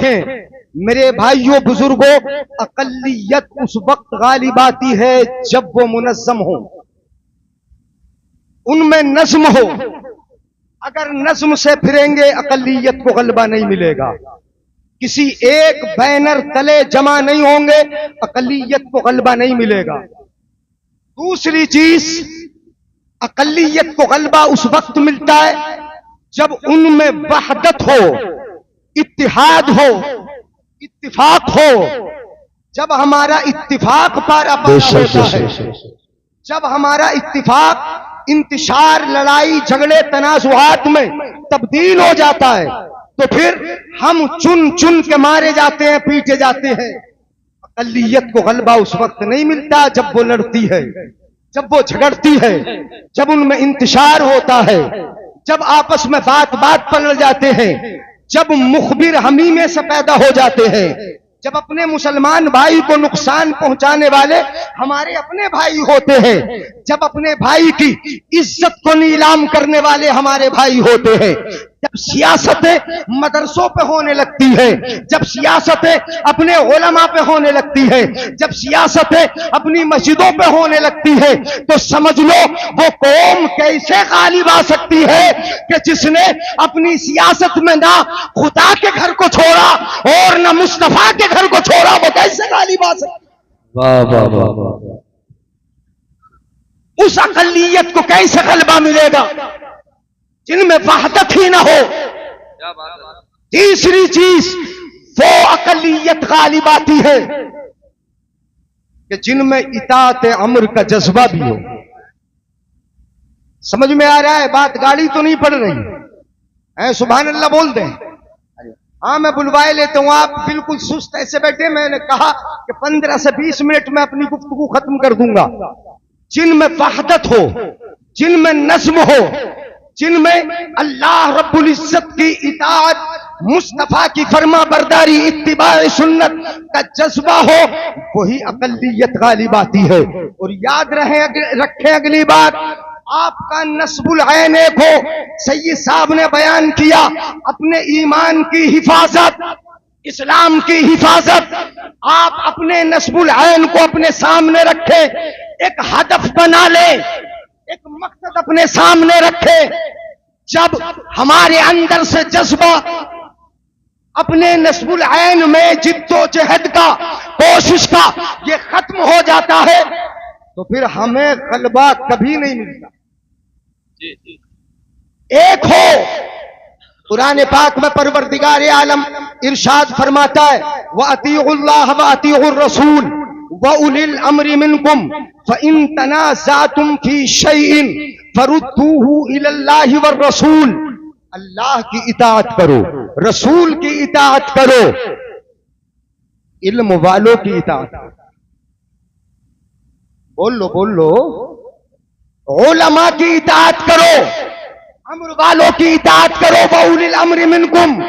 रखें मेरे भाइयों बुजुर्गों, अकल्लियत उस वक्त गालिब आती है जब वो मुनज़्ज़म हो, उनमें नज़्म हो। अगर नज़्म से फिरेंगे अकल्लियत को गलबा नहीं मिलेगा। किसी एक बैनर तले जमा नहीं होंगे, अकल्लियत को गलबा नहीं मिलेगा। दूसरी चीज, अकल्लियत को गलबा उस वक्त मिलता है जब उनमें वहदत हो, इत्तिहाद हो, इत्तिफाक हो। जब हमारा इत्तिफाक पारा होता है, जब हमारा इत्तिफाक इंतशार, लड़ाई झगड़े तनाजुहात में तब्दील हो जाता है, तो फिर हम चुन चुन के मारे जाते हैं, पीटे जाते हैं। अकल्लियत को गलबा उस वक्त नहीं मिलता जब वो लड़ती है, जब वो झगड़ती है, जब उनमें इंतशार होता है, जब आपस में बात बात पर लड़ जाते हैं, जब मुखबिर हमीमे से पैदा हो जाते हैं, जब अपने मुसलमान भाई को नुकसान पहुंचाने वाले हमारे अपने भाई होते हैं, जब अपने भाई की इज्जत को नीलाम करने वाले हमारे भाई होते हैं, जब सियासतें मदरसों पे होने लगती है, जब सियासतें अपने उलमा पे होने लगती है, जब सियासतें अपनी मस्जिदों पे होने लगती है, तो समझ लो वो कौम कैसे गालिब आ सकती है कि जिसने अपनी सियासत में ना खुदा के घर को छोड़ा और ना मुस्तफा के घर को छोड़ा, वो कैसे गालिब आ सकती। वाह वाह वाह वाह। उस अकल्लियत को कैसे गलबा मिलेगा जिनमें वहदत ही ना हो। तीसरी चीज, वो अकल्लियत गालिब आती है कि जिनमें इताअत अम्र का जज्बा भी हो। समझ में आ रहा है बात? गाड़ी तो नहीं पड़ रही है, सुभान अल्लाह बोल दें। हाँ, मैं बुलवाए लेता हूं, आप बिल्कुल सुस्त ऐसे बैठे। मैंने कहा कि 15 से 20 मिनट में अपनी गुफ्तगू खत्म कर दूंगा। जिनमें वहदत हो, जिनमें नज़्म हो, जिनमें अल्लाह रब्बुल इज्जत की इताअत, मुस्तफा की फरमा बरदारी, इत्तिबाए सुन्नत का जज्बा हो, वही अकल्लियत गालिब आती है। और याद रखें अगली बात, आपका नस्बुल ऐन एक हो। सैयद साहब ने बयान किया, अपने ईमान की हिफाजत, इस्लाम की हिफाजत, आप अपने नस्बुल ऐन को अपने सामने रखें, एक हदफ बना ले, एक मकसद अपने सामने रखे। जब हमारे अंदर से जज्बा अपने नस्बुल ऐन में जिद्दोजहद का, कोशिश का, ये खत्म हो जाता है, तो फिर हमें गलबा कभी नहीं मिलता। एक हो, कुरान पाक में परवरदिगार आलम इरशाद फरमाता है, व अतीउल्लाह व अतीउर रसूल व उलिल अम्रि मिनकुम फ़इन तनाज़अतुम फ़ी शैइन फरुद्दूहु इलल्लाहि वर रसूल। अल्लाह की इताअत करो, रसूल की इताअत करो, इल्म वालों की इताअत करो। बोल लो, उलमा की इताअत करो, अम्र वालों की इताअत करो। व उलिल अम्रि मिनकुम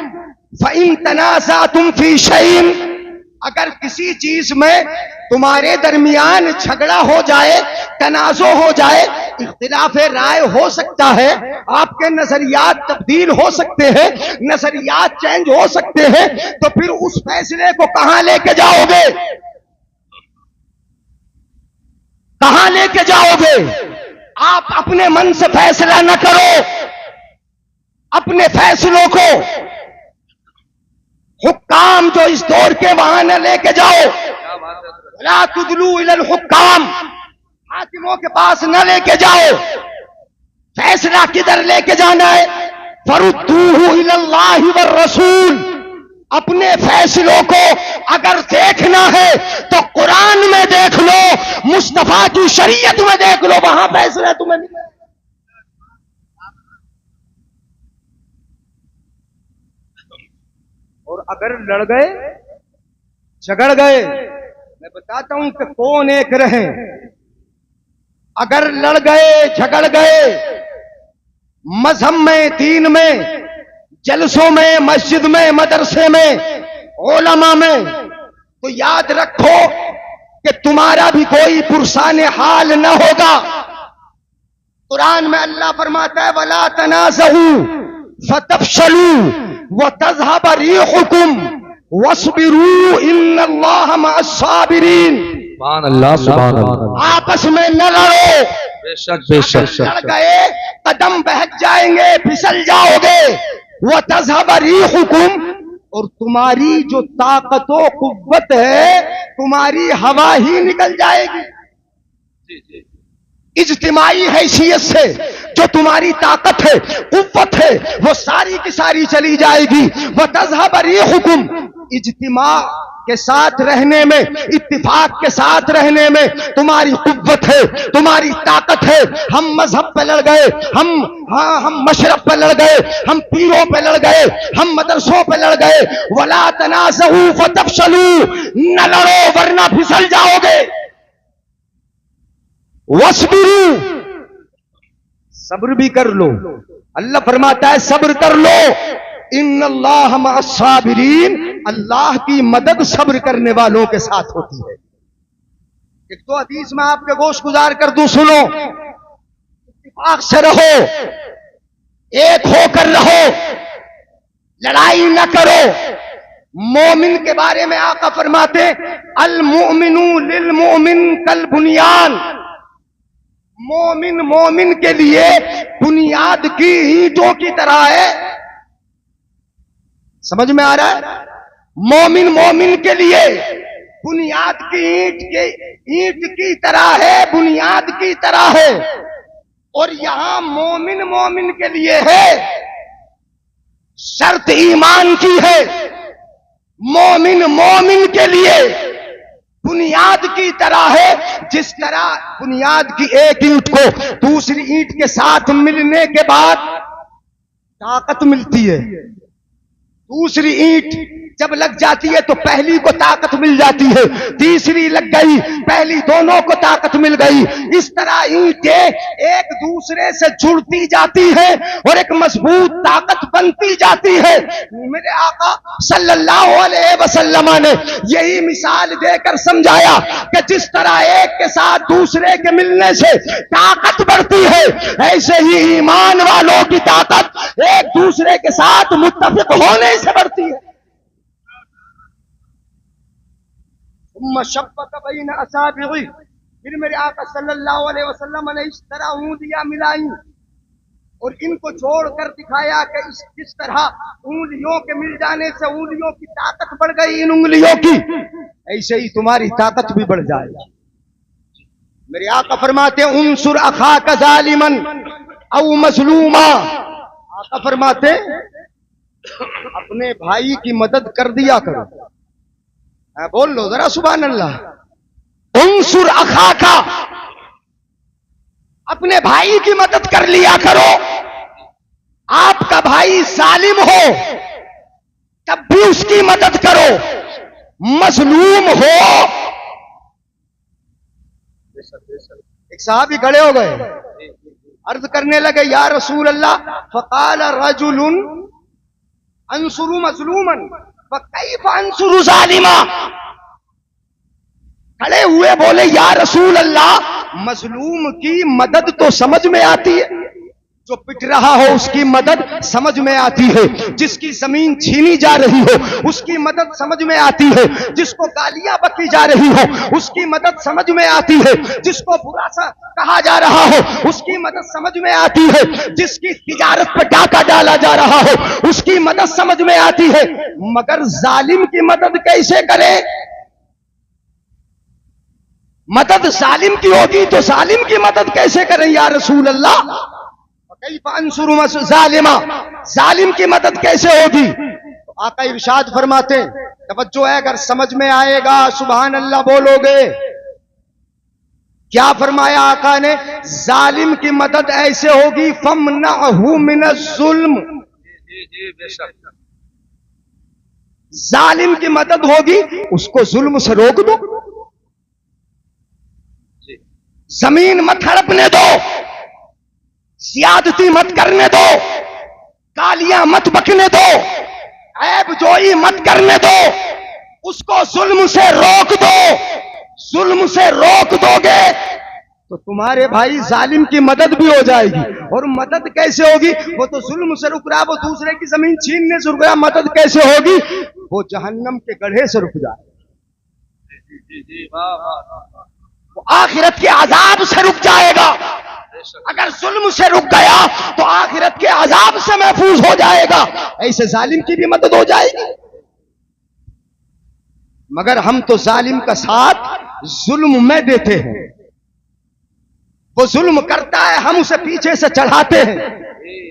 फ़इन तनाज़अतुम फ़ी शैइन, अगर किसी चीज में तुम्हारे दरमियान झगड़ा हो जाए, तनाज़ो हो जाए, इख्तिलाफ राय हो सकता है, आपके नजरियात तब्दील हो सकते हैं, नजरियात चेंज हो सकते हैं, तो फिर उस फैसले को कहां लेके जाओगे? कहां लेके जाओगे? आप अपने मन से फैसला न करो, अपने फैसलों को हुक्काम जो इस दौर के वहां न लेके जाओ। ला तुदलू इलल हुक्काम, हाकिमों के पास न लेके जाओ। फैसला किधर लेके जाना है? फरुद्दूहु इलल्लाहि वर रसूल। अपने फैसलों को अगर देखना है तो कुरान में देख लो, मुस्तफा की शरीयत में देख लो, वहां फैसला तुम्हें मिलेगा। और अगर लड़ गए, झगड़ गए, मैं बताता हूं कि कौन एक रहे। अगर लड़ गए, झगड़ गए, मजहब में, दीन में, जलसों में, मस्जिद में, मदरसे में, उलमा में, तो याद रखो कि तुम्हारा भी कोई पुरसान हाल न होगा। कुरान में अल्लाह फरमाता है, वला तनाज़ऊ फतफशलू व तज़हब रिहुकुम, वस्बिरू इन्नल्लाह मअस्साबिरीन। सुभान अल्लाह, सुभान अल्लाह। आपस में न लड़ो, बेशक बेशक। लड़ गए कदम बहक जाएंगे, फिसल जाओगे। वो तज़हब रीहुकुम, और तुम्हारी जो ताकतो कुव्वत है, तुम्हारी हवा ही निकल जाएगी। इज्तिमाई हैसियत से जो तुम्हारी ताकत है, कुव्वत है, वो सारी की सारी चली जाएगी। वह तज़हब रीहुकुम, इज्तिमा के साथ रहने में, इत्तिफाक के साथ रहने में तुम्हारी कुव्वत है, तुम्हारी ताकत है। हम मजहब पे लड़ गए, हम मशरब पे लड़ गए, हम पीरों पे लड़ गए, हम मदरसों पे लड़ गए। वला तनाज़ऊ फतफशलू, न लड़ो वरना फिसल जाओगे। वस्बिरू, सब्र भी कर लो। अल्लाह फरमाता है सब्र कर लो। इन्नल्लाह मअस्साबिरीन, अल्लाह की मदद सब्र करने वालों के साथ होती है। एक तो हदीस में आपके गोश गुजार कर दूं, सुनो। इत्तिफाक से रहो, एक होकर रहो, लड़ाई न करो। मोमिन के बारे में आका फरमाते अल मुमिनु लिल मुमिन कल बुनियान, मोमिन मोमिन के लिए बुनियाद की ईंटों की तरह है। समझ में आ रहा है? मोमिन मोमिन के लिए बुनियाद की ईंट की तरह है, बुनियाद की तरह है। और यहां मोमिन मोमिन के लिए है, शर्त ईमान की है। मोमिन मोमिन के लिए बुनियाद की तरह है। जिस तरह बुनियाद की एक ईंट को दूसरी ईंट के साथ मिलने के बाद ताकत मिलती है, दूसरी ईंट जब लग जाती है तो पहली को ताकत मिल जाती है, तीसरी लग गई, पहली दोनों को ताकत मिल गई। इस तरह ईंटें एक दूसरे से जुड़ती जाती है और एक मजबूत ताकत बनती जाती है। मेरे आका सल्लल्लाहु अलैहि वसल्लम ने यही मिसाल देकर समझाया कि जिस तरह एक के साथ दूसरे के मिलने से ताकत बढ़ती है, ऐसे ही ईमान वालों की ताकत एक दूसरे के साथ मुत्तफिक होने से बढ़ती है। फिर मेरे आका सल्लल्लाहु अलैहि वसल्लम ने इस तरह उंगलियां मिलाई और इनको जोड़कर दिखाया कि इस तरह उंगलियों के मिल जाने से उंगलियों की ताकत बढ़ गई इन उंगलियों की, ऐसे ही तुम्हारी ताकत भी बढ़ जाएगी। मेरे आका फरमाते उनसुर अखाका जालिमन औ मजलूमा, आका फरमाते अपने भाई की मदद कर दिया करो। बोल लो जरा सुभान अल्लाह। उनसुर अखाका, अपने भाई की मदद कर लिया करो। आपका भाई जालिम हो तब भी उसकी मदद करो, मजलूम हो। एक साहबी खड़े हो गए, अर्ज करने लगे या रसूल अल्लाह, फकाल रजुलुन अंसुरु मजलूमन कैफ अंसुरु जालिमा। खड़े हुए बोले या रसूल अल्लाह, मजलूम की मदद तो समझ में आती है, जो पिट रहा हो उसकी मदद समझ में आती है, जिसकी जमीन छीनी जा रही हो उसकी मदद समझ में आती है, जिसको गालियां बकी जा रही हो उसकी मदद समझ में आती है, जिसको बुरा सा कहा जा रहा हो उसकी मदद समझ में आती है, जिसकी तिजारत पर डाका डाला जा रहा हो उसकी मदद समझ में आती है। मगर जालिम की मदद कैसे करें? मदद जालिम की होगी तो जालिम की मदद कैसे करें या रसूल अल्लाह? जालिमा, जालिम की मदद कैसे होगी? तो आका इरशाद फरमाते, तवज्जो है, अगर समझ में आएगा सुभान अल्लाह बोलोगे। क्या फरमाया आका ने? जालिम की मदद ऐसे होगी फमनअहु मिनज़्ज़ुल्म, जालिम की मदद होगी उसको जुल्म से रोक दो, जमीन मत हड़पने दो, ज्यादती मत करने दो, गालियां मत बकने दो, ऐब जोई मत करने दो, उसको जुल्म से रोक दो। जुल्म से रोक दोगे तो तुम्हारे भाई जालिम की मदद भी हो जाएगी। और मदद कैसे होगी? वो तो जुल्म से रुक रहा, वो दूसरे की जमीन छीनने से रुक रहा, मदद कैसे होगी? वो जहन्नम के गड्ढे से रुक जाए, वो आखिरत के अजाब से रुक जाएगा। अगर जुल्म से रुक गया तो आखिरत के अजाब से महफूज हो जाएगा। ऐसे जालिम की भी मदद हो जाएगी। मगर हम तो जालिम का साथ जुल्म में देते हैं। वो जुल्म करता है, हम उसे पीछे से चढ़ाते हैं।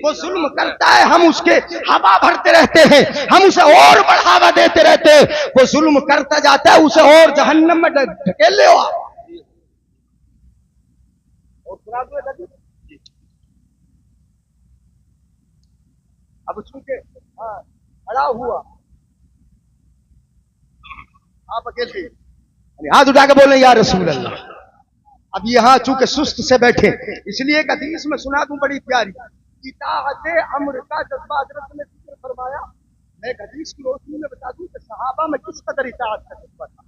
वो जुल्म करता है, हम उसके हवा भरते रहते हैं, हम उसे और बढ़ावा देते रहते हैं। वो जुल्म करता जाता है, उसे और जहन्नम में ढकेल ले। अब चूंकि खड़ा हुआ, आप अकेले हाथ उठा के बोले या रसूल अल्लाह। अब यहां चूंकि सुस्त से बैठे, इसलिए एक हदीस में सुना दूं बड़ी प्यारी, इताअत अम्र का जज्बा हजरत ने जिक्र फरमाया। मैं एक हदीस की रोशनी में बता दूं कि सहाबा में किस कदर इताअत का जज्बा था।